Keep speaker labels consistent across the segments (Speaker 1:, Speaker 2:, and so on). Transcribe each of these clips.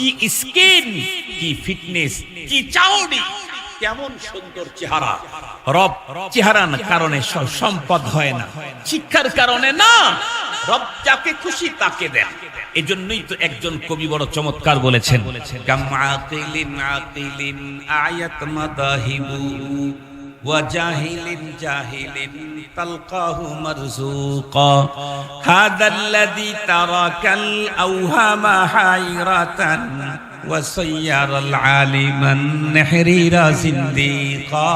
Speaker 1: কি স্কিন, কি ফিটনেস, কি চাউনি, কেমন সুন্দর চেহারা। রব চেহারার কারণে সম্পদ হয় না, শিক্ষার কারণে না, রব যাকে খুশি তাকে দেন। এজন্যই তো একজন কবি বড় চমৎকার বলেছেন, কামাতিলিন আতিলিন আয়াত মাদাহিবু ওয়া জাহিলিন জাহিলিন তালকাহু মারজুকা হাদাল্লাযী তারাকাল আওহামা হায়রাতান ওয়া সায়্যারাল আলিমান নাহরিরা জিন্দিকা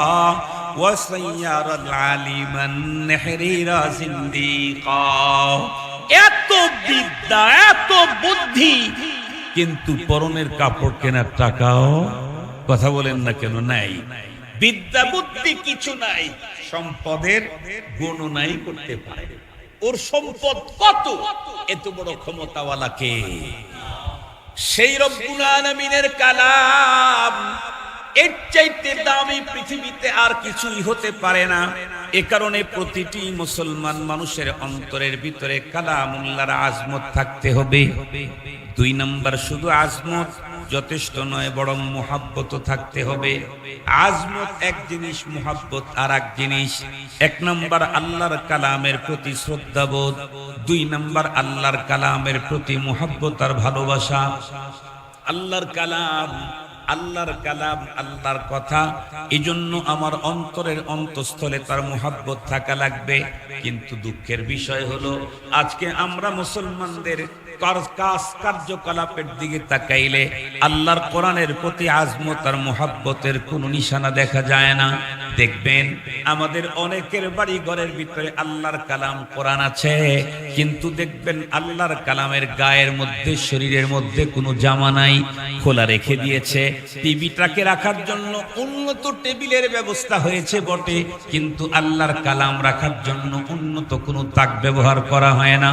Speaker 1: ওয়া সায়্যারাল আলিমান নাহরিরা জিন্দিকা। এত বিদ্যা, এত বুদ্ধি, কিন্তু পরনের কাপড় কেনার টাকাও, কথা বলেন না কেন, নাই। বিদ্যা বুদ্ধি কিছু নাই, সম্পদের গণনাই করতে পারে। ওর সম্পদ কত, এত বড় ক্ষমতাওয়ালা কে? সেই রব্বুল আলামিনের কালাম। এর চাইতে দামি পৃথিবীতে আর কিছুই হতে পারে না। এ কারণে প্রতিটি মুসলমান মানুষের অন্তরের ভিতরে কালামুল্লাহর আজমত থাকতে হবে। 2 নাম্বার, শুধু আজমত যথেষ্ট নয়, বরং মুহাব্বত থাকতে হবে। আজমত এক জিনিস, মুহাব্বত আর এক জিনিস। 1 নাম্বার আল্লাহর কালামের প্রতি শ্রদ্ধাবোধ, 2 নাম্বার আল্লাহর কালামের প্রতি মুহাব্বত আর ভালোবাসা। আল্লাহর কালাম, আল্লাহর কালাম, আল্লাহর কথা, এজন্য আমার অন্তরের অন্তঃস্থলে তার মুহাব্বত থাকা লাগবে। কিন্তু দুঃখের বিষয় হলো, আজকে আমরা মুসলমানদের কার্যকলাপের দিকে তাকাইলে আল্লাহর কোরআনের প্রতি আজমত আর মুহাব্বতের কোনো নিশানা দেখা যায় না। দেখবেন আমাদের অনেকের বাড়ি ঘরের ভিতরে আল্লাহর কালাম কোরআন আছে, কিন্তু দেখবেন আল্লাহর কালামের গায়ের মধ্যে, শরীরের মধ্যে কোনো জামা নাই, খোলা রেখে দিয়েছে। টিভিটাকে রাখার জন্য উন্নত টেবিলের ব্যবস্থা হয়েছে বটে, কিন্তু আল্লাহর কালাম রাখার জন্য উন্নত কোনো তাক ব্যবহার করা হয় না,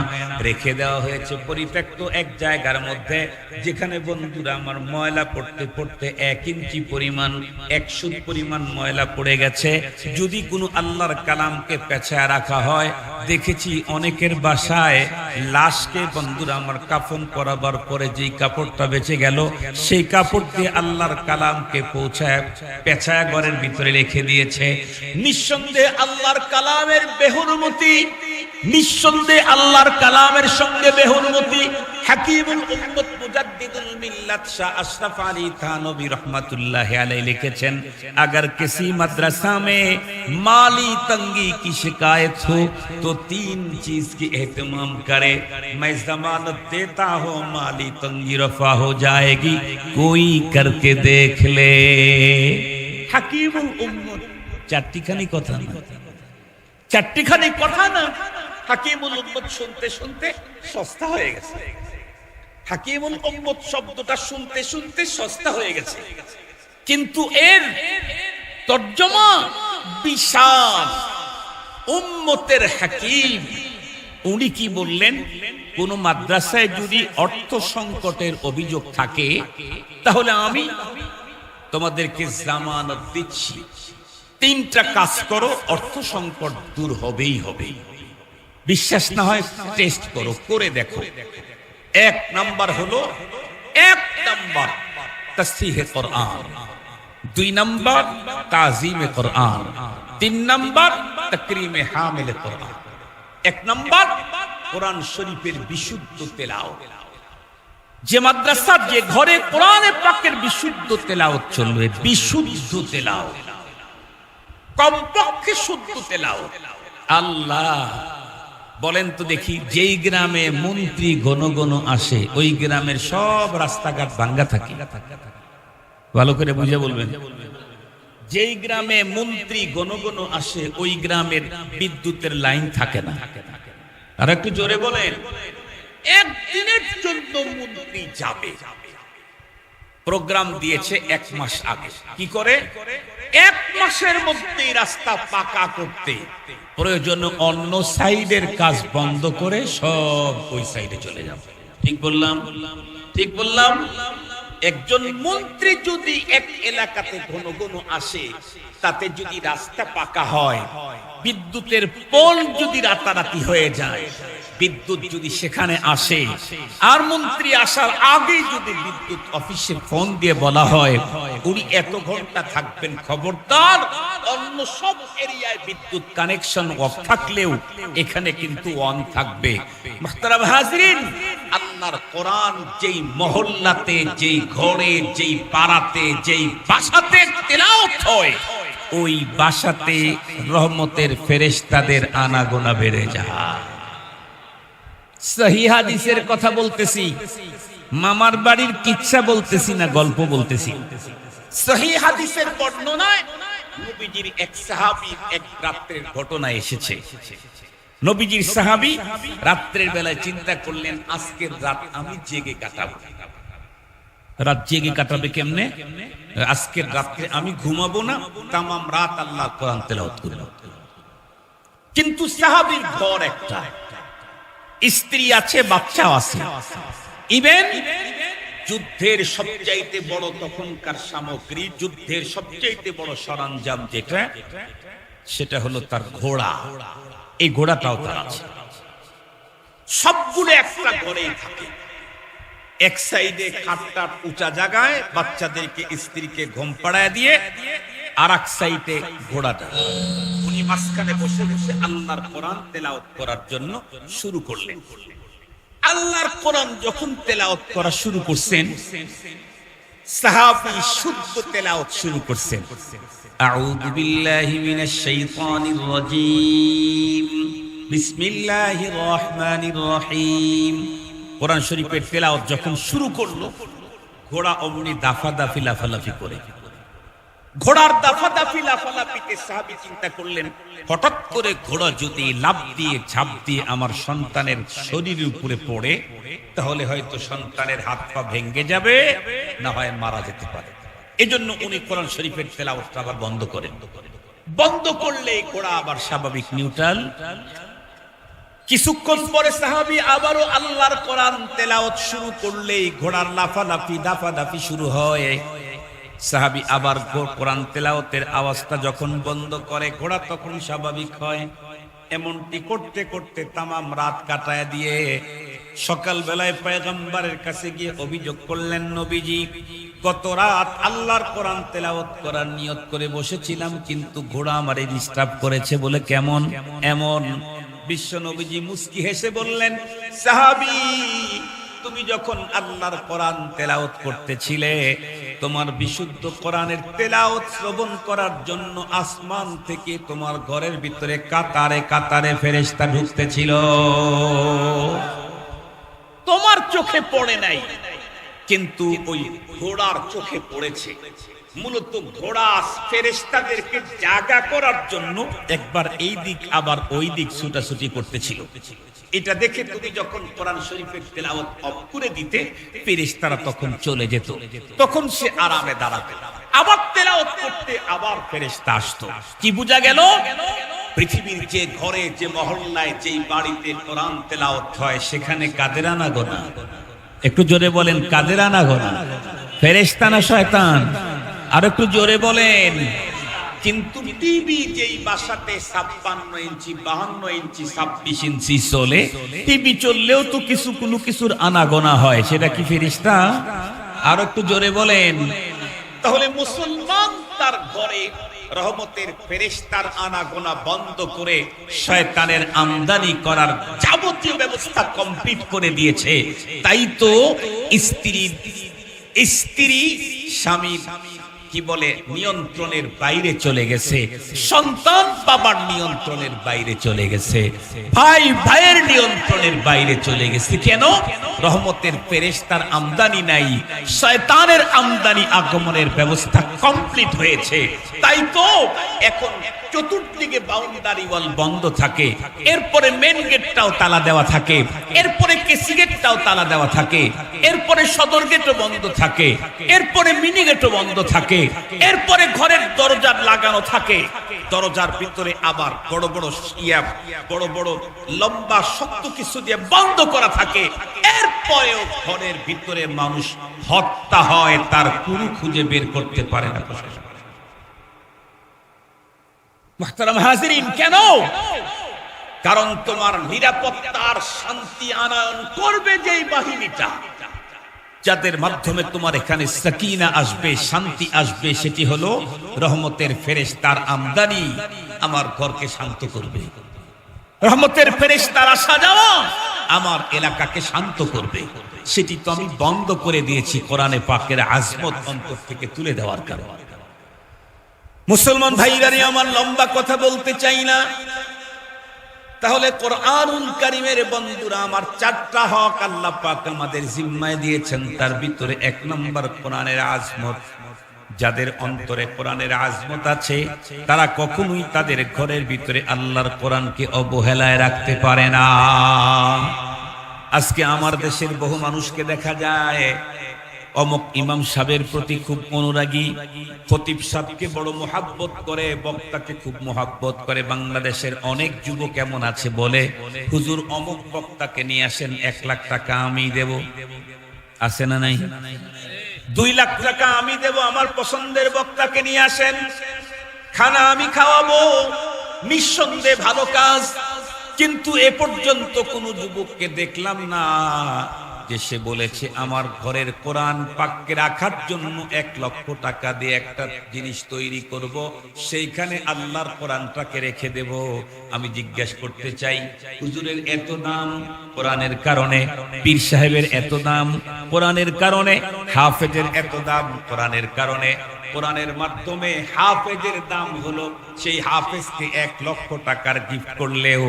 Speaker 1: রেখে দেওয়া হয়েছে পরিত্যক্ত এক জায়গার মধ্যে, যেখানে বন্ধুরা আমার ময়লা পড়তে পড়তে 1 ইঞ্চি পরিমাণ, 1 সুত পরিমাণ ময়লা পড়ে গেছে। যদি কোনো আল্লাহর কালামকে পেঁচায় রাখা হয়, দেখেছি অনেকের বাসায় লাশকে বন্ধুরা আমার কাফন করাবার পরে যেই কাপড়টা বেঁচে গেল, সেই কাপড় দিয়ে আল্লাহর কালামকে পৌঁছায় পেঁচায় ঘরের ভিতরে রেখে দিয়েছে। নিঃসন্দেহে আল্লাহর কালামের বেহুরমতি, নিঃসন্দেহে আল্লাহর কালামের সঙ্গে বেহুরমতি। হাকিমুল উম্মত মুজাদ্দিদুল মিল্লাত শাহ আশরাফ আলী থানভী रहमतुल्लाह अलैह लिखेছেন, अगर किसी मदरसा में माली तंगी की शिकायत हो तो 3 चीज की एहतमाम करे। मैं जमानत देता हूँ माली तंगी रफा हो जाएगी, कोई करके देख ले। হাকিমুল উম্মত, চারটিখানি কথা না, চারটিখানি কথা না। হাকিমুল উম্মত শুনতে শুনতে সস্তা হয়ে গেছে। হাকিমুল উম্মত শব্দটা শুনতে শুনতে সস্তা হয়ে গেছে, কিন্তু এর তর্জমা বিশাল। উম্মতের হাকিম, উনি কি বললেন? কোন মাদ্রাসায় যদি অর্থ সংকটের অভিযোগ থাকে, তাহলে আমি তোমাদেরকে জামানত দিচ্ছি, 3টা কাজ করো, অর্থ সংকট দূর হবেই হবে। বিশ্বাস না হয় টেস্ট করো, করে দেখো। 1 নাম্বার হলো, 1 নাম্বার তাসফিহে কোরআন, 2 নাম্বার তাজিমে কোরআন, 3 নাম্বার তাকরিমে হামিলে কোরআন। 1 নাম্বার কোরআন শরীফের বিশুদ্ধ তেলাওয়াত। যে মাদ্রাসা, যে ঘরে কোরআনে পাকের বিশুদ্ধ তেলাওয়াত চলবে, বিশুদ্ধ তেলাওয়াত, কমপক্ষে শুদ্ধ তেলাওয়াত। আল্লাহ বলেন তো দেখি, যেই গ্রামে মন্ত্রী ঘন ঘন আসে, ওই গ্রামের সব রাস্তাঘাট ভাঙ্গা থাকে? ভালো করে বুঝে বলবেন। যেই গ্রামে মন্ত্রী ঘন ঘন আসে, ওই গ্রামের বিদ্যুতের লাইন থাকে না। আর একটু জোরে বলেন। একদিনের জন্য মন্ত্রী যাবে, প্রোগ্রাম দিয়েছে 1 মাস আগে। কি করে? 1 মাসের মধ্যে রাস্তা পাকা করতে প্রয়োজন, অন্য সাইডের কাজ বন্ধ করে সব ওই সাইডে চলে যাবে। ঠিক বললাম? ঠিক বললাম? একজন মন্ত্রী যদি এক এলাকাতে ঘন ঘন আসে, তাতে যদি রাস্তা পাকা হয়, বিদ্যুতের পোল যদি রাতারাতি হয়ে যায়, বিদ্যুৎ যদি সেখানে আসে, আর মন্ত্রী আসার আগে যদি বিদ্যুৎ অফিসে ফোন দিয়ে বলা হয় উনি এত ঘন্টা থাকবেন, খবরদার অন্য সব এরিয়ায় বিদ্যুৎ কানেকশন অফ থাকলেও এখানে কিন্তু অন থাকবে। মুহতারাম হাজরিন, আল্লাহর কোরআন যেই মহল্লাতে, যেই ঘরে, যেই পাড়াতে, যেই বাসাতে তেলাওয়াত হয়, ওই বাসাতে রহমতের ফেরেশতাদের আনাগোনা বেড়ে যায়। সহিহ হাদিসের কথা বলতেছি, মামার বাড়ির কিচ্ছা বলতেছি না, গল্প বলতেছি। সহিহ হাদিসের বর্ণনায় নবীজির এক সাহাবী এক রাতের ঘটনা এসেছে। নবীজির সাহাবী রাত্রের বেলায় চিন্তা করলেন, আজকের রাত আমি জেগে কাটাবো। রাত জেগে কাটাবে কেমনে? আজকের রাত্রে আমি ঘুমাবো না, তামাম রাত আল্লাহ কোরআন তেলাওয়াত করব। কিন্তু সাহাবীর ঘর একটা, স্ত্রী আছে, বাচ্চাও আছে, ইভেন যুদ্ধের সবচাইতে বড় তখনকার সামগ্রী, যুদ্ধের সবচাইতে বড় সরঞ্জাম যেটা, সেটা হলো তার ঘোড়া। এই ঘোড়াটাও তার আছে। সবগুলো একটা ঘরেই থাকে। এক সাইডে খাটটা উঁচা জায়গায় বাচ্চাদেরকে, স্ত্রীকে ঘুম পাড়ায় দিয়ে, আর এক সাইডে ঘোড়াটা। উনি মাঝখানে বসে বসে আল্লাহর কোরআন তেলাওয়াত করার জন্য শুরু করলেন। আল্লাহর কোরআন যখন তেলাওয়াত করা শুরু করছেন, সাহাবী শুদ্ধ তেলাওয়াত শুরু করছেন। আউযু বিল্লাহি মিনাশ শাইতানির রাজীম, বিসমিল্লাহির রহমানির রহিম। কোরআন শরীফের তেলাওয়াত যখন শুরু করলো, ঘোড়া অমনি দাফাদাফি লাফালাফি করে। ঘোড়ার দাফাদাফি লাফালাফিতে সাহাবী চিন্তা করলেন, হঠাৎ করে ঘোড়া যদি লাফ দিয়ে ঝাঁপ দিয়ে আমার সন্তানের শরীরের উপরে পড়ে, তাহলে হয়তো সন্তানের হাত পা ভেঙে যাবে, না হয় মারা যেতে পারে। এজন্য উনি কোরআন শরীফের তেলাওয়াতটা আবার বন্ধ করেন। বন্ধ করলে ঘোড়া আবার স্বাভাবিক নিউট্রাল। কিছুক্ষণ পরে সাহাবী আবারও আল্লাহর কোরআন তেলাওয়াত শুরু করলেই ঘোড়ার লাফালাফি দাফাদাফি শুরু হয়। সাহাবী আবার কোরআন তেলাওয়াতের আওয়াজটা যখন বন্ধ করে, ঘোড়া তখন স্বাভাবিক হয়। এমনটি করতে করতে তামাম রাত কাটায় দিয়ে সকাল বেলায় পয়গম্বরের কাছে গিয়ে অভিযোগ করলেন, নবীজি গত রাত আল্লাহর কোরআন তেলাওয়াত করার নিয়ত করে বসেছিলাম, কিন্তু ঘোড়া আমারে ডিস্টার্ব করেছে। বলে কেমন? এমন। বিশ্ব নবীজি মুস্কি হেসে বললেন, সাহাবী তুমি যখন আল্লাহর কোরআন তেলাওয়াত করতেছিলে, তোমার বিশুদ্ধ কোরআনের তেলাওয়াত শ্রবণ করার জন্য আসমান থেকে তোমার ঘরের ভিতরে কাতারে কাতারে ফেরেশতা ঢুকতেছিল। তোমার চোখে পড়ে নাই, কিন্তু ওই ঘোড়ার চোখে পড়েছে। মূলত ঘোড়া ফেরেশতাদেরকে জাগা করার জন্য একবার এই দিক আবার ওই দিক ছুটাছুটি করতেছিল। এটা দেখে তুমি যখন কোরআন শরীফের তেলাওয়াত অফ করে দিতে, ফেরেশতারা তখন চলে যেত, তখন সে আরামে দাঁড়াতো। আবার তেলাওয়াত করতে আবার ফেরেশতা আসতো। কি বোঝা গেল? পৃথিবীর যে ঘরে, যে মহল্লায়, যেই বাড়িতে কোরআন তেলাওয়াত হয়, সেখানে কাদের আনাগোনা? একটু জোরে বলেন, কাদের আনাগোনা? ফেরেশতা না শয়তান? আর একটু জোরে বলেন। কিন্তু টিভি যেই বাসাতে 56 ইঞ্চি, 52 ইঞ্চি, 26 ইঞ্চি চলে, টিভি চললেও তো কিছু কোনো কিছুর আনাগোনা হয়, সেটা কি ফেরেশতা? আর একটু জোরে বলেন। তাহলে মুসলমান তার ঘরে রহমতের ফেরেশতার আনাগোনা বন্ধ করে শয়তানের আমদানি করার যাবতীয় ব্যবস্থা কমপ্লিট করে দিয়েছে। তাই তো স্ত্রী স্বামীর কি বলে নিয়ন্ত্রণের বাইরে চলে গেছে, সন্তান বাবার নিয়ন্ত্রণের বাইরে চলে গেছে, ভাই ভাইয়ের নিয়ন্ত্রণের বাইরে চলে গেছে। কেন? রহমতের ফেরেশতার আমদানি নাই, শয়তানের আমদানি আগমনের ব্যবস্থা কমপ্লিট হয়েছে। তাই তো এখন চতুর্দিকে বাউন্ডারি ওয়াল বন্ধ থাকে, এরপরে মেন গেটটাও তালা দেওয়া থাকে, এরপরে কেসি গেটটাও তালা দেওয়া থাকে, এরপরে সদর গেটও বন্ধ থাকে, এরপরে মিনি গেটও বন্ধ থাকে, এরপরে ঘরের দরজা লাগানো থাকে। দরজার ভিতরে আবার বড় বড় বড় বড় লম্বা শক্ত কিছু দিয়ে বন্ধ করা থাকে, এরপরেও ঘরের ভিতরে মানুষ হত্যা হয়, তার কুরু খুঁজে বের করতে পারে না। মুহতারাম হাজিরিন, কেন? কারণ তোমার নিরাপত্তার শান্তি আনয়ন করবে যেই বাহিনীটা, যাদের মাধ্যমে তোমার এখানে সাকিনা আসবে, শান্তি আসবে, সেটি হলো রহমতের ফেরেশতার আমদানি আমার ঘরকে শান্ত করবে। রহমতের ফেরেশতার আসা যাওয়া আমার এলাকাকে শান্ত করবে। সেটি তো আমি বন্ধ করে দিয়েছি কোরআনে পাকের আজমত অন্তর থেকে তুলে দেওয়ার কারণে। মুসলমান ভাইরা, আমার লম্বা কথা বলতে চাই না। তাহলে কোরআনুল কারীমের বন্ধুরা আমার, চারটা হক আল্লাহ পাক আমাদের জিম্মায় দিয়েছেন। তার ভিতরে এক নম্বর কোরআনের আজমত। যাদের অন্তরে কোরআনের আজমত আছে, তারা কখনোই তাদের ঘরের ভিতরে আল্লাহর কোরআনকে অবহেলায় রাখতে পারে না। আজকে আমার দেশের বহু মানুষকে দেখা যায় অমুক ইমাম সাহেবের প্রতি খুব অনুরাগী, খতিব সাহেবকে বড় মোহাব্বত করে, বক্তাকে খুব মোহাব্বত করে। বাংলাদেশের অনেক যুবক এমন আছে বলে, হুজুর অমুক বক্তাকে নিয়ে আসেন, 1 লাখ টাকা আমি দেব। আছে না নাই? 2 লাখ টাকা আমি দেব, আমার পছন্দের বক্তাকে নিয়ে আসেন, খানা আমি খাওয়াবো। নিঃসন্দেহে ভালো কাজ, কিন্তু এ পর্যন্ত কোন যুবককে দেখলাম না যে সে বলেছে আমার ঘরের কোরআন পাককে রাখার জন্য 1 লক্ষ টাকা দিয়ে একটা জিনিস তৈরি করব, সেইখানে আল্লাহর কোরআনটাকে রেখে দেব। আমি জিজ্ঞাসা করতে চাই, হুজুরের এত দাম কোরআনের কারণে, পীর সাহেবের এত দাম কোরআনের কারণে, হাফেজের এত দাম কোরআনের কারণে। কোরআনের মাধ্যমে হাফেজের দাম হলো, সেই হাফেজকে 1 লক্ষ টাকার গিফট করলেও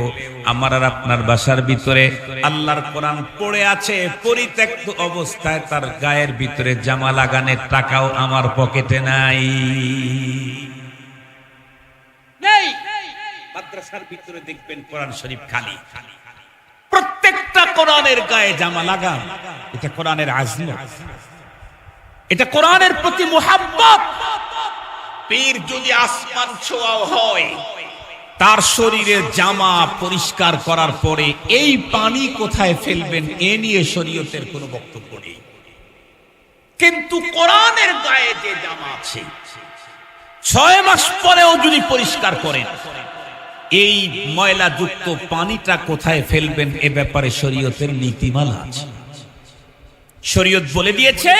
Speaker 1: আমার আর আপনার বাসার ভিতরে আল্লাহর কোরআন পড়ে আছে পরিত্যক্ত অবস্থায়, তার গায়ের ভিতরে জামা লাগানোর টাকাও আমার পকেটে নাই। মাদ্রাসার ভিতরে দেখবেন কোরআন শরীফ খালি, প্রত্যেকটা কোরআনের গায়ে জামা লাগা। এটা কোরআনের আজমত, এটা কোরআনের প্রতি মুহাব্বত। পীর যদি আসমান ছোঁয়া হয়, তার শরীরের জামা পরিষ্কার করার পরে এই পানি কোথায় ফেলবেন এ নিয়ে শরীয়তের কোনো বক্তব্য নেই। কিন্তু কোরআনের গায়ে যে জামা আছে, 6 মাস পরেও যদি পরিষ্কার করেন, এই ময়লাযুক্ত পানিটা কোথায় ফেলবেন এ ব্যাপারে শরীয়তের নীতিমালা আছে। শরীয়ত বলে দিয়েছে,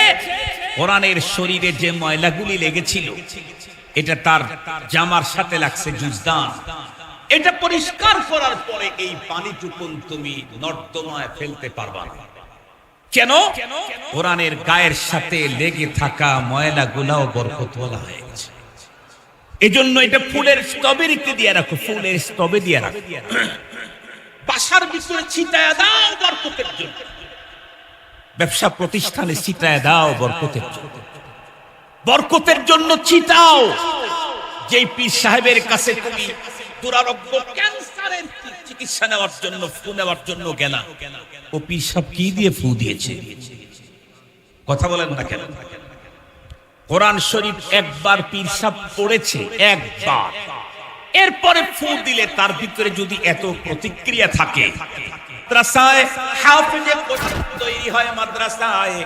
Speaker 1: কোরআনের শরীরে যে ময়লাগুলি লেগেছিল, এটা তার জামার সাথে লাগছে জুজদান, এটা পরিষ্কার করার পরে এই পানিটুকুন তুমি নর্দমায় ফেলতে পারবা না। কেন? কোরআনের গায়ের সাথে লেগে থাকা ময়লাগুলাও বরকতওয়ালা হয়ে গেছে। এজন্য এটা ফুলের স্ট্রবেরিতে দিয়ে রাখো, ফুলের স্টবে দিয়ে রাখো, বাসার ভিতরে ছিটায়া দাও বরকতের জন্য, ব্যবসা প্রতিষ্ঠানে ছিটায় দাও বরকতের জন্য, বরকতের জন্য ছিটাও। যেই পীর সাহেবের কাছে তুমি দুরারোগ্য ক্যান্সারের চিকিৎসা নেওয়ার জন্য, ফু নেওয়ার জন্য গেলা, ও পীর সাহেব কি দিয়ে ফু দিয়েছে? কথা বলেন না কেন? কোরআন শরীফ একবার পীর সাহেব পড়েছে, একবার, এরপরে ফু দিলে তার ভিতরে যদি এত প্রতিক্রিয়া থাকে, মাদ্রাসায় হাফেজে কোরআন তৈরি হয়, মাদ্রাসায়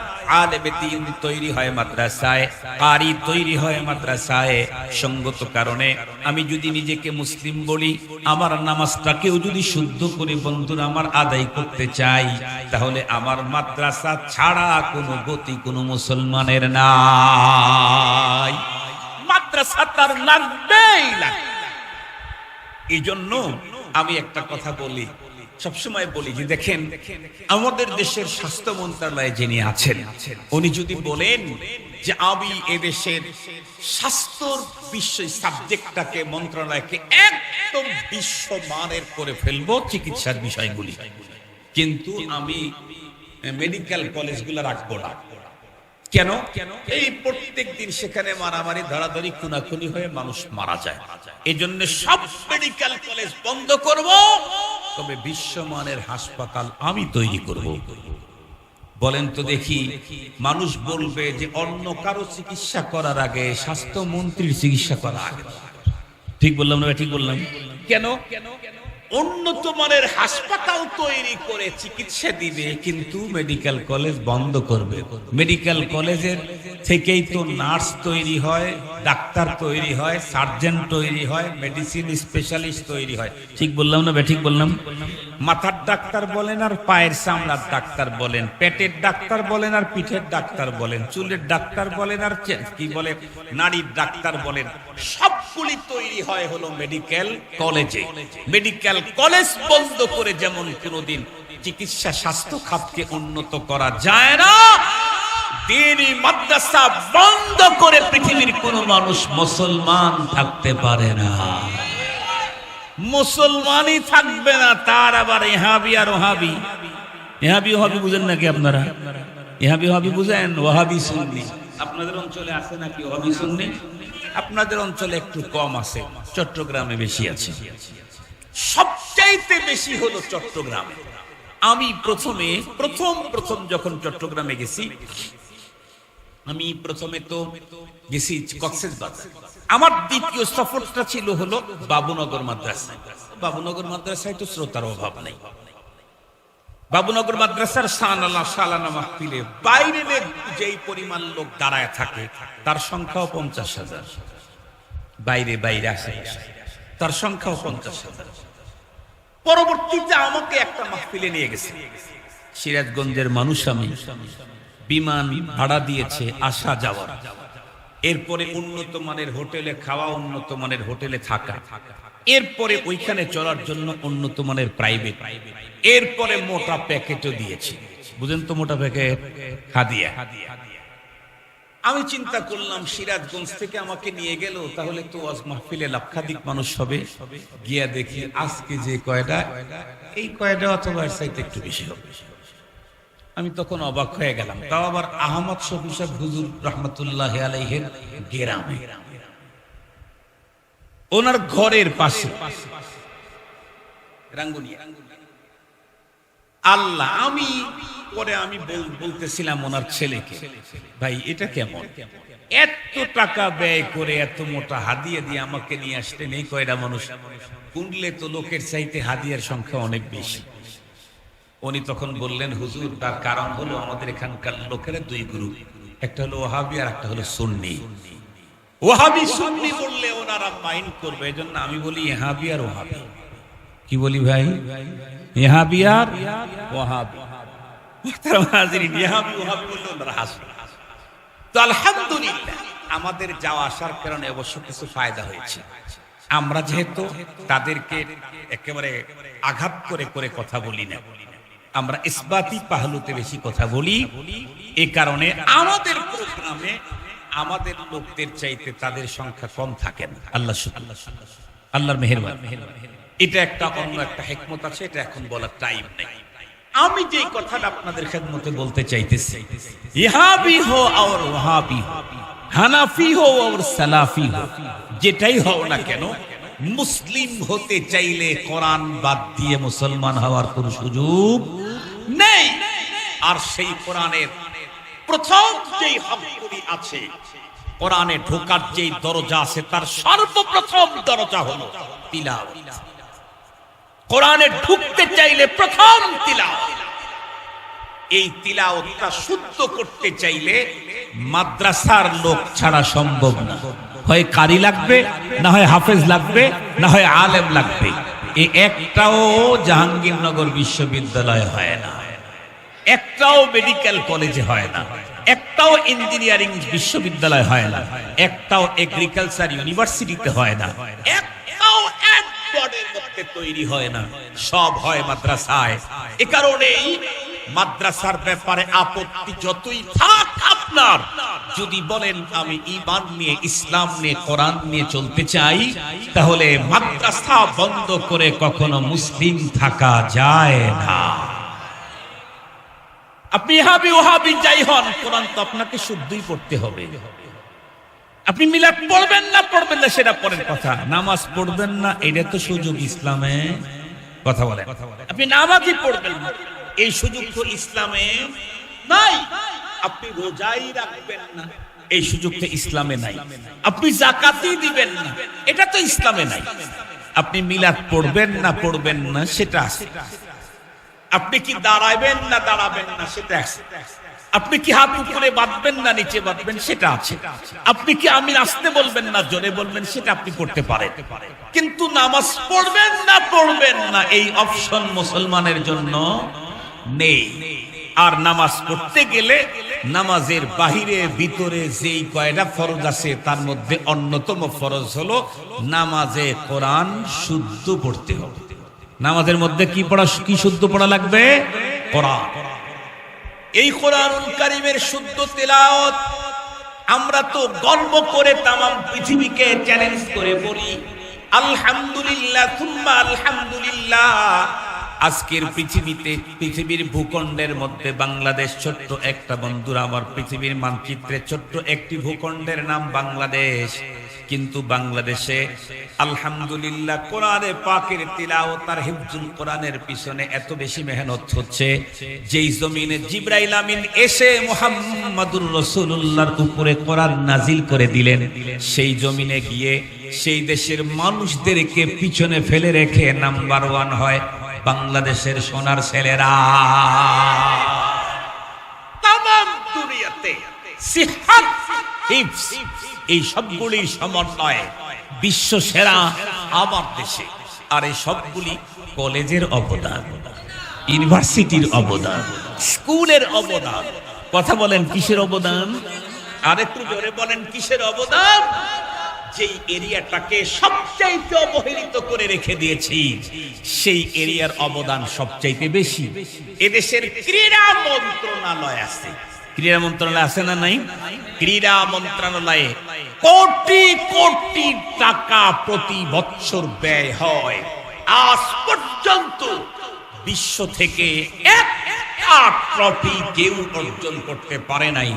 Speaker 1: আলেমে দ্বীন তৈরি হয়, মাদ্রাসায় কারি তৈরি হয়, মাদ্রাসায়। সঙ্গত কারণে আমি যদি নিজেকে মুসলিম বলি, আমার নামাজটাকেও যদি শুদ্ধ করে বন্ধুরা আমার আদায় করতে চাই, তাহলে আমার মাদ্রাসা ছাড়া কোনো গতি কোনো মুসলমানের নাই। মাদ্রাসা তার লাগবেই লাগবে। এই জন্য আমি একটা কথা বলি, সবসময় বলি যে দেখেন, আমাদের দেশের স্বাস্থ্য মন্ত্রণালয়ে যিনি আছেন, উনি যদি বলেন যে আমি এদেশের স্বাস্থ্যর বিষয় সাবজেক্টটাকে, মন্ত্রণালয়কে একদম বিশ্বমানের করে ফেলবো চিকিৎসার বিষয়গুলি, কিন্তু আমি মেডিকেল কলেজগুলো রাখবো না। কেন? এই প্রত্যেক দিন সেখানে মারামারি, ধরাধরি, খুনাখুনি হয়ে মানুষ মারা যায়। এই জন্য সব মেডিকেল কলেজ বন্ধ করব, তবে বিশ্বমানের হাসপাতাল আমি তৈরি করব। বলেন তো দেখি, মানুষ বলবে যে অন্য কারো চিকিৎসা করার আগে স্বাস্থ্যমন্ত্রীর চিকিৎসা করা আগে। ঠিক বললাম না? ঠিক বললাম। কেন? উন্নত মানের হাসপাতাল তৈরি করে চিকিৎসা দিবে, কিন্তু মেডিকেল কলেজ বন্ধ করবে। মেডিকেল কলেজের থেকেই তো নার্স তৈরি হয়, ডাক্তার তৈরি হয়, সার্জন তৈরি হয়, মেডিসিন স্পেশালিস্ট তৈরি হয়। ঠিক বললাম না? ঠিক বললাম। মাথার ডাক্তার বলেন আর পায়ের চামড়ার ডাক্তার বলেন, পেটের ডাক্তার বলেন আর পিঠের ডাক্তার বলেন, চুলের ডাক্তার বলেন আর কি বলে নারীর ডাক্তার বলেন, সবগুলি তৈরি হয় হলো মেডিকেল কলেজে। মেডিকেল কলেজ বন্ধ করে যেমন কোনদিন চিকিৎসা স্বাস্থ্য খাতকে উন্নত করা যায় না, দ্বীনি মাদ্রাসা বন্ধ করে পৃথিবীর কোন মানুষ মুসলমান থাকতে পারে না। মুসলমানই থাকবে না, তার আবার ইহাবি আর ওহাবি। ইহাবি ওহাবি বুঝেন নাকি আপনারা? ইহাবি ওহাবি বুঝেন? ওহাবি সুন্নি আপনাদের অঞ্চলে আছে নাকি? ওহাবি সুন্নি আপনাদের অঞ্চলে একটু কম আছে, চট্টগ্রামে বেশি আছে। সবচাইতে বেশি হলো চট্টগ্রামে। আমি প্রথম যখন চট্টগ্রামে গেছি, আমি প্রথমে তো গেছি কক্সবাজার। আমার দ্বিতীয় সফরটা ছিল হলো বাবুনগর মাদ্রাসায়। বাবুনগর মাদ্রাসায় তো শ্রোতার অভাব নেই। বাবুনগর মাদ্রাসার সালানা মাহফিলে বাইরে যেই পরিমাণ লোক দাঁড়ায় থাকে তার সংখ্যাও 50,000। বাইরে আসে তার সংখ্যাও 50,000। পরবর্তীতে আমাকে একটা মাহফিলে নিয়ে গেছে সিরাজগঞ্জের মানুষ, আমি বিমান ভাড়া দিয়েছে আসা যাওয়ার, এরপরে উন্নত মানের হোটেলে খাওয়া, উন্নত মানের হোটেলে থাকা, এরপরে ওইখানে চলার জন্য উন্নত মানের প্রাইভেট, এরপরে মোটা প্যাকেটও দিয়েছে। বুঝেন তো মোটা প্যাকেট? হাদিয়া। আমি চিন্তা করলাম সিরাজগঞ্জ থেকে আমাকে নিয়ে গেল, তাহলে তো ওয়াজ মাহফিলে লক্ষাধিক মানুষ হবে। গিয়া দেখি আজকে যে কয়টা, এই কয়টা অথবা এর চাইতে একটু বেশি হবে। আমি তখন অবাক হয়ে গেলাম। তাও আবার আহমদ শফি সাহেব হুজুর রহমতুল্লাহ আলাইহির গ্রামে, ওনার ঘরের পাশে রাঙ্গুনিয়া। আল্লাহ, আমি বলতেছিলাম ওনার ছেলেকে, ভাই এটা কেমন, এত টাকা ব্যয় করে এত মোটা হাদিয়া দিয়ে আমাকে নিয়ে আসতেন, এই কয়টা মানুষ কুণ্ডলে তো লোকের চাইতে হাদিয়ার সংখ্যা অনেক বেশি। উনি তখন বললেন, হুজুর তার কারণ হলো আমাদের এখানকার লোকেরা দুই গ্রুপ, একটা হলো ওহাবি আর একটা হলো সুন্নি। ওহাবি সুন্নি বললে ওনারা মাইন্ড করবে, এজন্য আমি বলি ইহাবি আর ওহাবি। কি বলি ভাই? ইহাবি আর ওহাবি। ইহাবি ওহাবি বললে ওনারা হাসবে। তো আলহামদুলিল্লাহ আমাদের যাওয়া আসার কারণে অবশ্য কিছু ফায়দা হয়েছে। আমরা যেহেতু তাদেরকে একেবারে আঘাত করে করে কথা বলি না, আমরা ইসবাতি পাহলুতে বেশি কথা বলি, এই কারণে আমাদের প্রোগ্রামে আমাদের লোকদের চাইতে তাদের সংখ্যা কম থাকে না। আল্লাহ শুকর, আল্লাহর মেহেরবানি। এটা একটা অন্য একটা হিকমত আছে, এটা এখন বলার টাইম নেই। আমি যে কথাটা আপনাদের খেদমতে বলতে চাইতেছি, ইহাবি হো আর ওহাবি হো, হানাফি হো আর সালাফি হো, যেটাই হও না কেন, মুসলিম হতে চাইলে কোরআন বাদ দিয়ে মুসলমান হওয়ার কোনো সুযোগ নেই। আর সেই কোরআনের প্রথম যেই হকগুলি আছে, কোরআনে ঢোকার যেই দরজা আছে, তার সর্বপ্রথম দরজা হলো তিলাওয়াত। কোরআনে ঢুকতে চাইলে প্রথম তিলাওয়াত। এই তিলাওয়াতটা শুদ্ধ করতে চাইলে মাদ্রাসার লোক ছাড়া সম্ভব না। হয় কারি লাগবে, না হয় হাফেজ লাগবে, না হয় আলেম লাগবে। এই একটাও জাহাঙ্গীরনগর বিশ্ববিদ্যালয়ে হয় না, একটাও মেডিকেল কলেজে হয় না, একটাও ইঞ্জিনিয়ারিং বিশ্ববিদ্যালয় হয় না, একটাও এগ্রিকালচার ইউনিভার্সিটিতে হয় না, একটাও এক বোর্ডের মধ্যে তৈরি হয় না, সব হয় মাদ্রাসায়। এ কারণেই মাদ্রাসার ব্যাপারে আপত্তি যতই থাক আপনার, যদি বলেন আমি ঈমান নিয়ে, ইসলাম নিয়ে, কোরআন নিয়ে চলতে চাই, তাহলে মাদ্রাসা বন্ধ করে কখনো মুসলিম থাকা যায় না। আপনি ইহাবি ওহাবি যাই হন, কোরআন তো আপনাকে শুদ্ধই পড়তে হবে। আপনি মিলাদ পড়বেন না সেটা পরের কথা, নামাজ পড়বেন না এটা তো সুযোগ ইসলামে। কথা বলেন, আপনি নামাজই পড়বেন না, এই সুযোগ তো ইসলামে নাই। আপনি রোজাই রাখবেন না, এই সুযোগটা ইসলামে নাই। আপনি যাকাতই দিবেন না, এটা তো ইসলামে নাই। আপনি মিলাদ পড়বেন না সেটা আছে। আপনি কি দাঁড়াবেন না দাঁড়াবেন না সেটা আছে। আপনি কি হাত উপরে বাঁধবেন না নিচে বাঁধবেন সেটা আছে। আপনি কি আমিন আসতে বলবেন না জোরে বলবেন সেটা আপনি করতে পারেন, কিন্তু নামাজ পড়বেন না এই অপশন মুসলমানের জন্য নেই। আর নামাজ পড়তে গেলে নামাজের বাহিরে ভিতরে যেই কয়টা ফরজ আছে তার মধ্যে অন্যতম ফরজ হলো নামাজে কোরআন শুদ্ধ পড়তে হবে। নামাজের মধ্যে কি শুদ্ধ পড়া লাগবে? কোরআন। এই কোরআনুল কারীমের শুদ্ধ তেলাওয়াত আমরা তো গর্ব করে তামাম পৃথিবীকে চ্যালেঞ্জ করে বলি আলহামদুলিল্লাহ সুম্মা আলহামদুলিল্লাহ। আজকের পৃথিবীর ভূখণ্ডের মধ্যে বাংলাদেশ ছোট্ট একটা, বন্ধুরা আমার, পৃথিবীর মানচিত্রে ছোট্ট একটি ভূখণ্ডের নাম বাংলাদেশ। কিন্তু বাংলাদেশে আলহামদুলিল্লাহ কোরআনে পাকের তিলাওয়াত আর হিফজুল কোরআনের পিছনে এত বেশি মেহনত হচ্ছে, যেই জমিনে জিবরাইল আমিন এসে মুহাম্মাদুর রাসূলুল্লাহর উপরে কোরআন নাজিল করে দিলেন, সেই জমিনে গিয়ে সেই দেশের মানুষদেরকে পিছনে ফেলে রেখে নাম্বার 1 হয় বাংলাদেশের সোনার ছেলেরা। তামাম দুনিয়াতে সিহাত হিফজ এই সবগুলির সমন্বয়ে বিশ্ব সেরা আমার দেশে। আর এই সবগুলি কলেজের অবদান, ইউনিভার্সিটির অবদান, স্কুলের অবদান। কথা বলেন কিসের অবদান? আর একটু জোরে বলেন কিসের অবদান? যেই এরিয়াটাকে সবচাইতে অবহেলিত করে রেখে দিয়েছি সেই এরিয়ার অবদান সবচাইতে বেশি। এদেশের ক্রীড়া মন্ত্রণালয় আছে। ক্রীড়া মন্ত্রণালয় আছে না নাই? ক্রীড়া মন্ত্রণালয়ে কোটি কোটি টাকা প্রতি বছর ব্যয় হয়। আজ পর্যন্ত বিশ্ব থেকে একটা ট্রফি কেউ অর্জন করতে পারে নাই।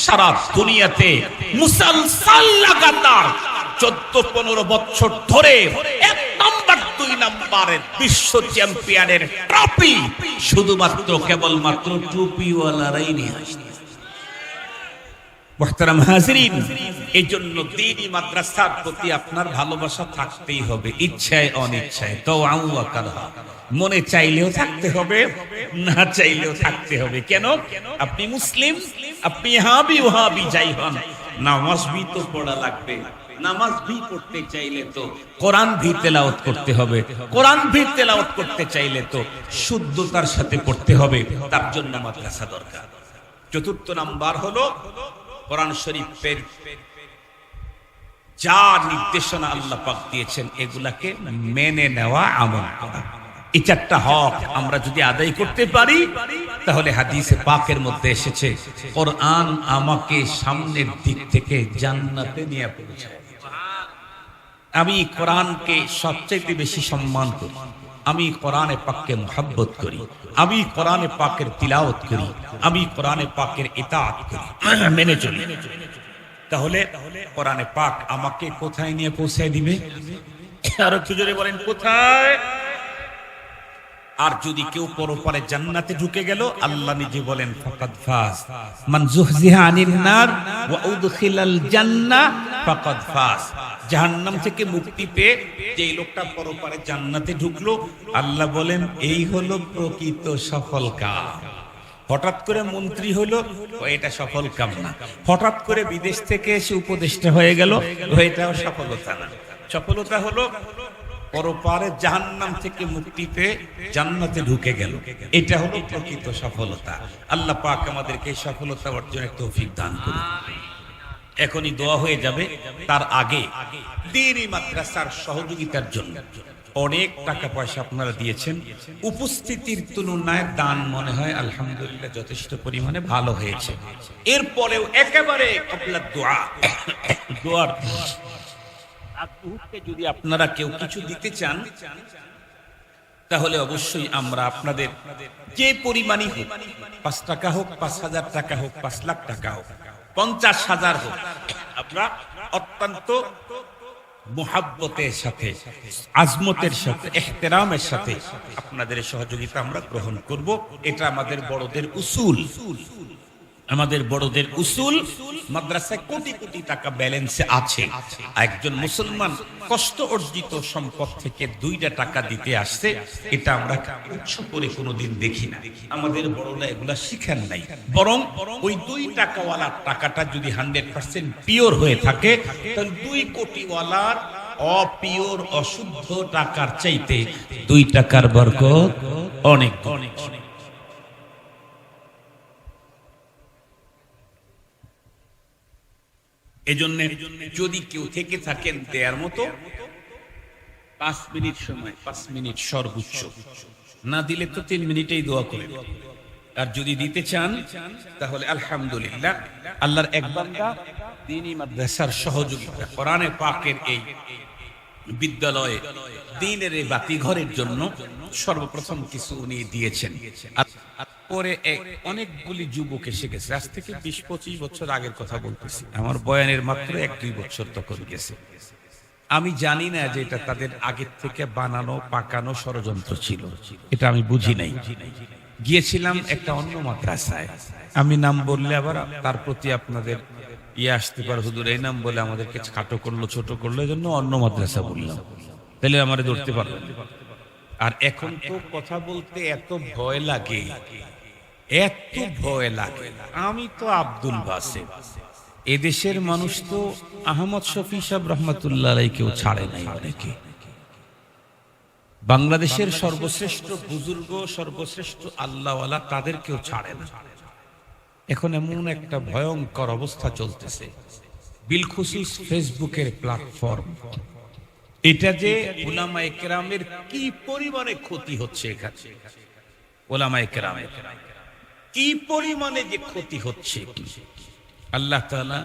Speaker 1: সারা দুনিয়াতে মুসলসাল লাগাতার 14-15 বছর ধরে 1 নাম্বার 2 নাম্বারের বিশ্ব চ্যাম্পিয়নের ট্রফি শুধুমাত্র কেবলমাত্র টুপিওয়ালারাই নিয়ে আসে। মুহতারাম হাজিরিন, এই জন্য দ্বীনি মাদ্রাসার প্রতি আপনার ভালোবাসা থাকতেই হবে, ইচ্ছায় অনিচ্ছায়, তাওআউ ওয়া কারহা। মনে চাইলেও থাকতে হবে, না চাইলেও থাকতে হবে। কেন? আপনি মুসলিম, আপনি হাবি ওহাবি যাই হন, নামাজ ভি তো পড়া লাগবে। নামাজ ভি পড়তে চাইলে তো কোরআন ভি তেলাওয়াত করতে হবে। কোরআন ভি তেলাওয়াত করতে চাইলে তো শুদ্ধতার সাথে পড়তে হবে। তার জন্য মাদ্রাসা দরকার। 4র্থ নাম্বার হলো কোরআন শরীফের যা নির্দেশনা আল্লাহ পাক দিয়েছেন এগুলাকে মেনে নেওয়া, আমল করা। এই 4টা হক আমরা যদি আদায় করতে পারি তাহলে হাদিসে পাকের মধ্যে এসেছে কোরআন আমাকে সামনের দিক থেকে জান্নাতে নিয়ে পৌঁছায়। আমি কোরআনকে সবচেয়ে বেশি সম্মান করি, আমি কোরআনে পাককে মুহাব্বত করি, আমি কোরআনে পাকের তিলাওয়াত করি, আমি কোরআনে পাকের ইতাআত করি, মেনে চলি। তাহলে কোরআনে পাক আমাকে কোথায় নিয়ে পৌঁছায় দিবে? আর একটু জোরে বলেন কোথায়? আর যদি কেউ পরপারে জান্নাতে ঢুকে গেল, আল্লাহ নিজে বলেন ফাকাদ ফাজ, মান যুহজিহা আনিন নার ওয়া উদখিলাল জান্নাহ ফাকাদ ফাজ। জাহান্নাম থেকে মুক্তি পেয়ে যেই লোকটা পরপারে জান্নাতে ঢুকলো, আল্লাহ বলেন এই হলো প্রকৃত সফল কাম। হঠাৎ করে মন্ত্রী হলো, এটা সফল কাম না। হঠাৎ করে বিদেশ থেকে এসে উপদেষ্টা হয়ে গেল, এটাও সফলতা না। সফলতা হলো পরপারে জাহান্নাম থেকে মুক্তি পেয়ে জান্নাতে ঢুকে গেল, এটা হলো প্রকৃত সফলতা। আল্লাহ পাক আমাদেরকে এই সফলতা অর্জনের তৌফিক দান করুন। এখনই দোয়া হয়ে যাবে, তার আগে দ্বীনি মাদ্রাসার সহযোগিতার জন্য অনেক টাকা পয়সা আপনারা দিয়েছেন। উপস্থিতির তুলনায় দান মনে হয় আলহামদুলিল্লাহ যথেষ্ট পরিমাণে ভালো হয়েছে। এরপরেও একেবারে কবলা দোয়ার যদি আপনারা কেউ কিছু দিতে চান তাহলে অবশ্যই আমরা আপনাদের যে পরিমাণই হোক, 5 টাকা হোক, 5,000 টাকা হোক, 5 লাখ টাকা হোক, 50,000 হোক, আমরা অত্যন্ত মুহাব্বতের সাথে, আজমতের সাথে, ইহতিরামের সাথে আপনাদের সহযোগিতা আমরা গ্রহণ করব। এটা আমাদের বড়দের উসুল। আমাদের বড়দের উসুল, মাদ্রাসায় কোটি কোটি টাকা ব্যালেন্সে আছে, একজন মুসলমান কষ্ট অর্জিত সম্পদ থেকে 2টা টাকা দিতে আসছে, এটা আমরা উৎস করে কোনোদিন দেখি না। আমাদের বড়রা এগুলা শিখেন নাই, বরং ওই 2 টাকাওয়ালার টাকাটা যদি 100% পিওর হয়ে থাকে, তাহলে 2 কোটিওয়ালার অপিওর অশুদ্ধ টাকার চাইতে 2 টাকার বরকত অনেক অনেক। এজন্য যদি কেউ থেকে থাকেন দেয়ার মতো, 5 মিনিট সময়, 5 মিনিট সর্বোচ্চ, না দিলে তো 3 মিনিটেই দোয়া করেন। আর যদি দিতে চান তাহলে আলহামদুলিল্লাহ, আল্লাহর এক বান্দা দ্বীনি মাদ্রাসার সহযোগিতা, কোরআনে পাকের এই বিদ্যালয়ে দ্বীনের এই বাতি ঘরের জন্য সর্বপ্রথম কিছু উনি দিয়েছেন। পরে অনেকগুলি যুবক এসে গেছে, আজ থেকে 20-25 বছর আগের কথা বলতেছি, আমার বয়ানের মাত্র 1-2 বছর তখন গেছে। আমি জানি না যে এটা তাদের আগের থেকে বানানো পাকানো ষড়যন্ত্র ছিল, এটা আমি বুঝি নাই। গিয়েছিলাম একটা অন্য মাদ্রাসায়, আমি নাম বললে আবার তার প্রতি আপনাদের আসতে পারে, হুজুর এই নাম বলে আমাদেরকে খাটো করলো, ছোট করলো, এই জন্য অন্য মাদ্রাসা বললাম, তাহলে আমারে ধরতে পারবেন। আর এখন তো কথা বলতে এত ভয় লাগে, এত ভয় লাগে। আমি তো আব্দুল বাসেত, এদেশের মানুষ তো আহমদ শফি সাহেব রহমাতুল্লাহ আলাইহিকেও ছাড়ে নাই অনেকে। বাংলাদেশের সর্বশ্রেষ্ঠ বুজুর্গ, সর্বশ্রেষ্ঠ আল্লাহওয়ালা, তাদেরকেও ছাড়ে না। এখন এমন একটা ভয়ঙ্কর অবস্থা চলতেছে, বিলখুসুস ফেসবুকের প্ল্যাটফর্ম, এটা যে উলামায়ে কেরামের কি পরিমাণে ক্ষতি হচ্ছে, এখানে উলামায়ে কেরামের কি পরিমাণে যে ক্ষতি হচ্ছে, আল্লাহ তাআলা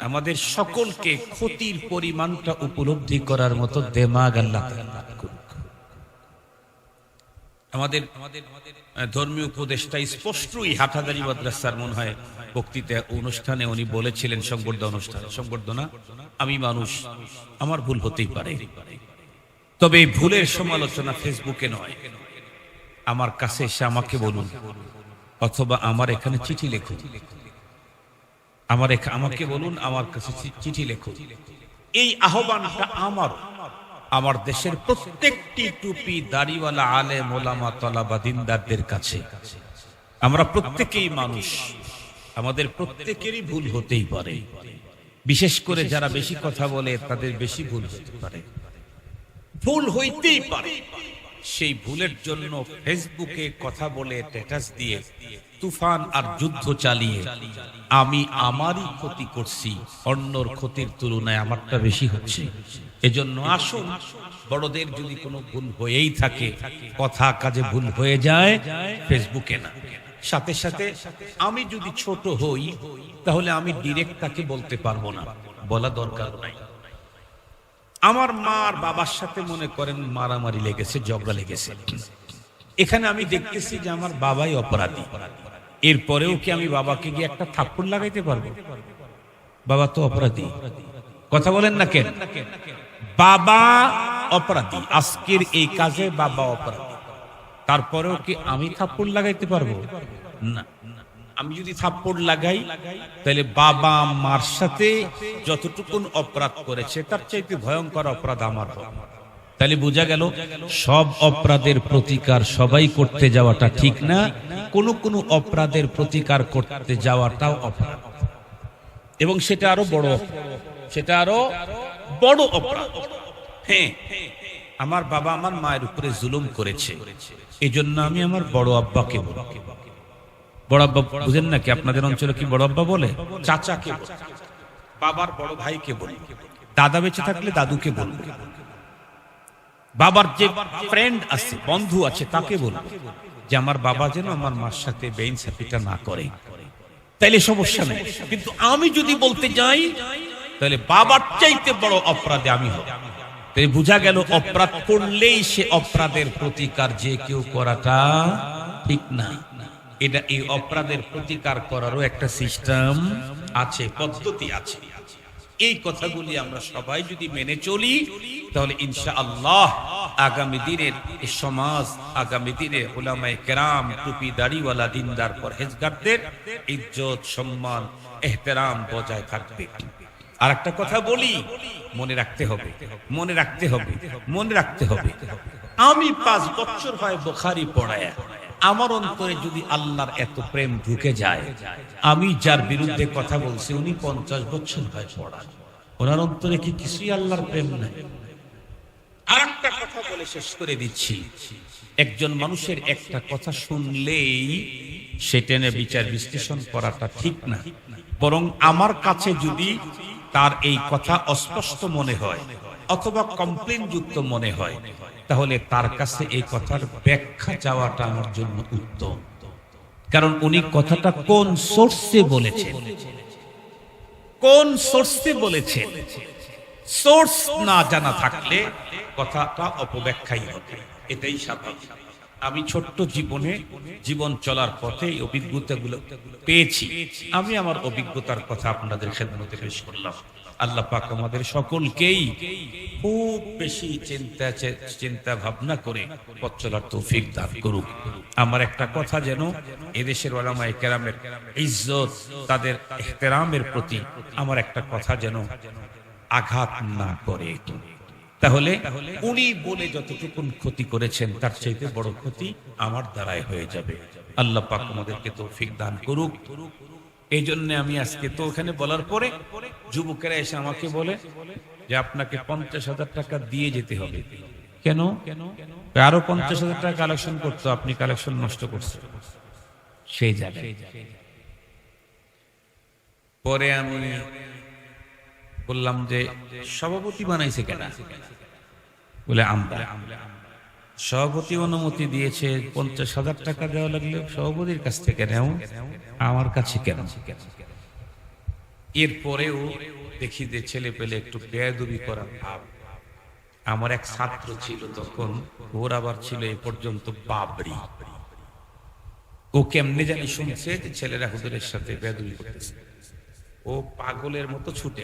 Speaker 1: আমাদের সকলকে ক্ষতির পরিমাণটা উপলব্ধি করার মতো দিমাগ আল্লাহ তাআলা করুক। আমাদের ধর্মীয় উপদেষ্টা স্পষ্টই হাটাদারি মাদ্রাসার মনে হয় বক্তৃতা অনুষ্ঠানে উনি বলেছিলেন, সংবর্ধনা, আমি মানুষ, আমার ভুল হতেই পারে, তবে এই ভুলের সমালোচনা ফেসবুকে নয়, আমার কাছে এসে আমাকে বলুন, অথবা আমার এখানে চিঠি লেখুন, আমাকে বলুন, আমার কাছে চিঠি লেখুন। এই আহ্বানটা আমার দেশের প্রত্যেকটি টুপি দাড়িওয়ালা আলেম ওলামা তলাবা দিনদারদের কাছে। আমরা প্রত্যেকেই মানুষ, আমাদের প্রত্যেকেরই ভুল হতেই পারে, বিশেষ করে যারা বেশি কথা বলে তাদের বেশি ভুল হতে পারে, ভুল হইতেই পারে। সেই ভুলের জন্য ফেসবুকে কথা বলে, স্ট্যাটাস দিয়ে, তুফান আর যুদ্ধ চালিয়ে আমি আমারই ক্ষতি করছি, অন্যর ক্ষতির তুলনায় আমারটা বেশি হচ্ছে। এজন্য আসুন, বড়দের যদি কোনো ভুল হয়েই থাকে, কথা কাজে ভুল হয়ে যায়, ফেসবুকে না, সাথে সাথে আমি যদি ছোট হই তাহলে আমি ডিরেক্ট তাকে বলতে পারবো না, বলা দরকার নাই। আমার মা আর বাবার সাথে মনে করেন মারামারি লেগেছে, ঝগড়া লেগেছে, এখানে আমি দেখতেছি যে আমার বাবাই অপরাধী, এরপরেও কি আমি বাবাকে গিয়ে একটা থাপ্পড় লাগাইতে পারবো? বাবা তো অপরাধী, কথা বলেন না কেন? বাবা অপরাধী, আজকের এই কাজে বাবা অপরাধী, তারপরেও কি আমি থাপ্পড় লাগাইতে পারবো না? আমি যদি থাপ্পড় লাগাই তাহলে বাবা মার সাথে যতটুকুন অপরাধ করেছে তার চাইতে ভয়ঙ্কর অপরাধ আমার হবে। তাহলে বোঝা গেল সব অপরাধের প্রতিকার সবাই করতে যাওয়াটা ঠিক না, কোন কোন অপরাধের প্রতিকার করতে যাওয়াটাও অপরাধ, এবং সেটা আরো বড় অপরাধ। হ্যাঁ, আমার বাবা আমার মায়ের উপরে জুলুম করেছে, এই জন্য আমি আমার বড় আব্বাকে বলি। বড় আব্বা বুঝেন নাকি? আপনাদের অঞ্চলে কি বড় আব্বা বলে? চাচাকে বলে, বাবার বড় ভাইকে বলে, দাদা বেঁচে থাকলে দাদুকে বলবে, বাবার যে ফ্রেন্ড আছে, বন্ধু আছে, তাকে বলবে যে আমার বাবা যেন আমার মার সাথে বেইনসাফিটা না করে, তাইলে সমস্যা নেই। কিন্তু আমি যদি বলতে যাই তাহলে বাবার চাইতে বড় অপরাধে আমি হব। তাই বোঝা গেল অপরাধ করলেই সে অপরাধের প্রতিকার যে কেউ করাটা ঠিক না। এটা এই অপরাধের প্রতিকার করারও একটা সিস্টেম আছে, পদ্ধতি আছে। এই কথাগুলি আমরা সবাই যদি মেনে চলি তাহলে ইনশাআল্লাহ আগামী দিনের এই সমাজ, আগামী দিনে উলামায়ে কেরাম, টুপি দাড়িওয়ালা দিনদার পরহেজগারদের ইজ্জত, সম্মান, এহতেরাম বজায় থাকবে। আর একটা কথা বলি, মনে রাখতে হবে, মনে রাখতে হবে, মনে রাখতে হবে, আমি 5 বছর হয় বুখারী পড়ায়া, আমার অন্তরে যদি আল্লাহর এত প্রেম ঢুকে যায়, আমি যার বিরুদ্ধে কথা বলছি উনি 50 বছর হয় পড়ান, ওনার অন্তরে কি কিছুই আল্লাহর প্রেম নাই? আর একটা কথা বলে শেষ করে দিচ্ছি, একজন মানুষের একটা কথা শুনলেই সেটা নিয়ে বিচার বিশ্লেষণ করাটা ঠিক না, বরং আমার কাছে যদি তার এই কথা অস্পষ্ট মনে হয় অথবা কমপ্লেন যুক্ত মনে হয়, তাহলে তার কাছে এই কথার ব্যাখ্যা চাওয়াটা আমার জন্য উত্তম। কারণ উনি কথাটা কোন সোর্সে বলেছেন, কোন সোর্সে বলেছেন, সোর্স না জানা থাকলে কথাটা অপব্যাখ্যাই হবে, এটাই স্বাভাবিক। আমি ছোট্ট জীবনে জীবন চলার পথে এই অভিজ্ঞতাগুলো পেয়েছি, আমি আমার অভিজ্ঞতার কথা আপনাদের খেদমতে পেশ করলাম। আল্লাহ পাক আমাদের সকলকেই খুব বেশি চিন্তা ভাবনা করে পথ চলার তৌফিক দান করুক। আমার একটা কথা যেন এদেশের উলামায়ে কেরামের ইজ্জত, তাদের ইহতেরামের প্রতি আমার একটা কথা যেন আঘাত না করে। তাহলে উনি বলে যতটুকু ক্ষতি করেছেন তার চাইতে বড় ক্ষতি আমার দ্বারাই হয়ে যাবে। আল্লাহ পাক আমাদেরকে তৌফিক দান করুক। এই জন্য আমি আজকে তো ওখানে বলার পরে যুবকেরা এসে আমাকে বলে যে আপনাকে 50,000 টাকা দিয়ে যেতে হবে। কেন? আরো 50,000 টাকা কালেকশন করতো, আপনি কালেকশন নষ্ট করছেন সেই জায়গায়। পরে আমি বললাম যে সভাপতি বানাইছে কেন? বলে আমরা। সভাপতি অনুমতি দিয়েছে, 50,000 টাকা দেওয়া লাগলে সভাপতির কাছ থেকে নেও, আমার কাছে কেন? এরপরেও দেখি যে ছেলে পেলে একটু বেয়াদবি করার ভাব। আমার এক ছাত্র ছিল তখন, ওর আবার ছিল এ পর্যন্ত বাবরি। ও কেমনে জানি শুনছে যে ছেলেরা হুজুরের সাথে বেয়াদবি করতেছে, ও পাগলের মতো ছুটে